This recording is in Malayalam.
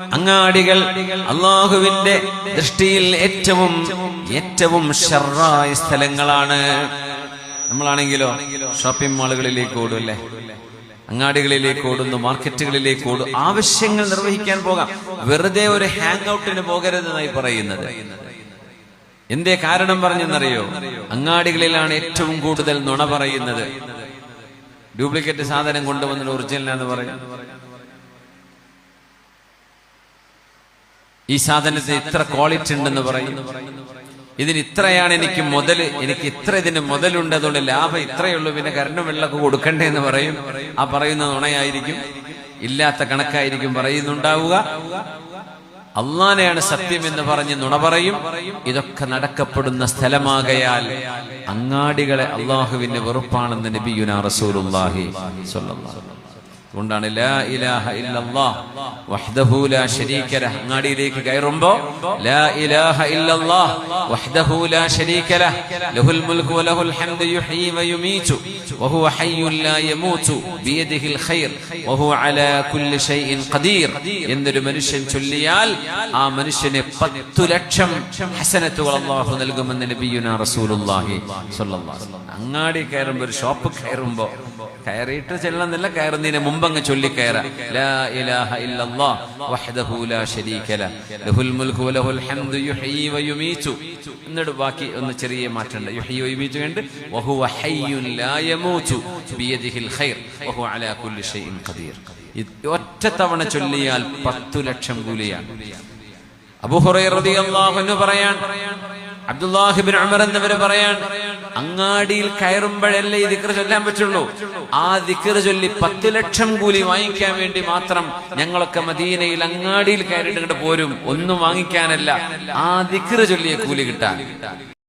അങ്ങാടികൾ അല്ലാഹുവിന്റെ ദൃഷ്ടിയിൽ ഏറ്റവും ശർറായ സ്ഥലങ്ങളാണ്. നമ്മളാണെങ്കിലോ ഷോപ്പിംഗ് മാളുകളിലേക്ക് ഓടും, അല്ലേ? അങ്ങാടികളിലേക്ക് ഓടുന്നു, മാർക്കറ്റുകളിലേക്ക് ഓടും, ആവശ്യങ്ങൾ നിർവഹിക്കാൻ പോകാം. വെറുതെ ഒരു ഹാങ് ഔട്ടിന് പോകരുതെന്നായി പറയുന്നത്. എന്തേ കാരണം പറഞ്ഞെന്നറിയോ? അങ്ങാടികളിലാണ് ഏറ്റവും കൂടുതൽ നുണ പറയുന്നത്. ഡ്യൂപ്ലിക്കേറ്റ് സാധനം കൊണ്ടുവന്നത് ഒറിജിനലാന്ന് പറയും. ഈ സാധനത്തിന് ഇത്ര ക്വാളിറ്റി ഉണ്ടെന്ന് പറയും. ഇതിന് ഇത്രയാണ് എനിക്ക് മുതൽ, എനിക്ക് ഇത്ര ഇതിന് മുതലുണ്ട്, അതുകൊണ്ട് ലാഭം ഇത്രയുള്ളൂ, പിന്നെ കരണ്ടും വെള്ളമൊക്കെ കൊടുക്കണ്ടേ എന്ന് പറയും. ആ പറയുന്ന നുണയായിരിക്കും, ഇല്ലാത്ത കണക്കായിരിക്കും പറയുന്നുണ്ടാവുക. അള്ളാനെയാണ് സത്യം എന്ന് പറഞ്ഞ് നുണ പറയും. ഇതൊക്കെ നടക്കപ്പെടുന്ന സ്ഥലമാകയാൽ അങ്ങാടികളെ അള്ളാഹുവിന്റെ വെറുപ്പാണെന്ന് നബിയുനാ റസൂലുള്ളാഹി സ്വല്ലല്ലാഹു അലൈഹി വസല്ലം. അതുകൊണ്ടാണ് ലാ ഇലാഹ ഇല്ലല്ലാഹ് വഹ്ദഹു ലാ ശരീക ലഹ്. അങ്ങാടിയിലേക്ക് കയറുമ്പോ ലാ ഇലാഹ ഇല്ലല്ലാഹ് വഹ്ദഹു ലാ ശരീക ലഹ് ലഹുൽ മുൽക്കു വലഹുൽ ഹംദു യുഹ്യി വയുമീതു വഹുവ ഹയ്യുൻ ലാ യമൂതു ബിയദിഹിൽ ഖൈർ വഹുവ അലാ കുല്ലി ഷൈഇൻ ഖദീർ എന്നൊരു മനുഷ്യൻ ചൊല്ലിയാൽ ആ മനുഷ്യന് 10 ലക്ഷം ഹസനത്തുകൾ അല്ലാഹു നൽകുമെന്ന് നബിയുനാ റസൂലുള്ളാഹി സ്വല്ലല്ലാഹു അലൈഹി വസല്ലം. അങ്ങാടി കയറുമ്പോ, ഒരു ഷോപ്പ് കയറുമ്പോ കയറിയിട്ട് ചെല്ലണമെന്നില്ല, കയറുന്നതിന് മുമ്പങ്ങ് ചൊല്ലിക്കയറാം. ലാ ഇലാഹ ഇല്ലല്ലാഹ് വഹ്ദഹു ലാ ശരീക ലഹ് ലഹുൽ മുൽക്കു വലഹുൽ ഹംദു യുഹ്യി വയുമീതു. എന്നിട്ട് ബാക്കി ഒന്ന് ചെറിയ മാറ്റമുണ്ട്. യുഹ്യി വയുമീതു കണ്ട് വഹുവ ഹയ്യുൻ ലാ യമൂതു ബിയദിഹിൽ ഖൈർ വഹുവ അലാ കുല്ലി ഷൈഇൻ ഖദീർ. ഒറ്റ തവണ ചൊല്ലിയാൽ 10 ലക്ഷം കൂലിയാണ്. അബൂ ഹുറൈറ റളിയല്ലാഹു അൻഹു പറയാൻ, അബ്ദുല്ലാഹി ഇബ്നു ഉമർ എന്നിവർ പറയാൻ, അങ്ങാടിയിൽ കയറുമ്പോഴല്ലേ ഈ ദിക്ർ ചൊല്ലാൻ പറ്റുള്ളൂ. ആ ദിക്ർ ചൊല്ലി 10 ലക്ഷം കൂലി വാങ്ങിക്കാൻ വേണ്ടി മാത്രം ഞങ്ങളൊക്കെ മദീനയിൽ അങ്ങാടിയിൽ കയറിയിട്ട് പോരും. ഒന്നും വാങ്ങിക്കാനല്ല, ആ ദിക്ർ ചൊല്ലിയ കൂലി കിട്ടാൻ.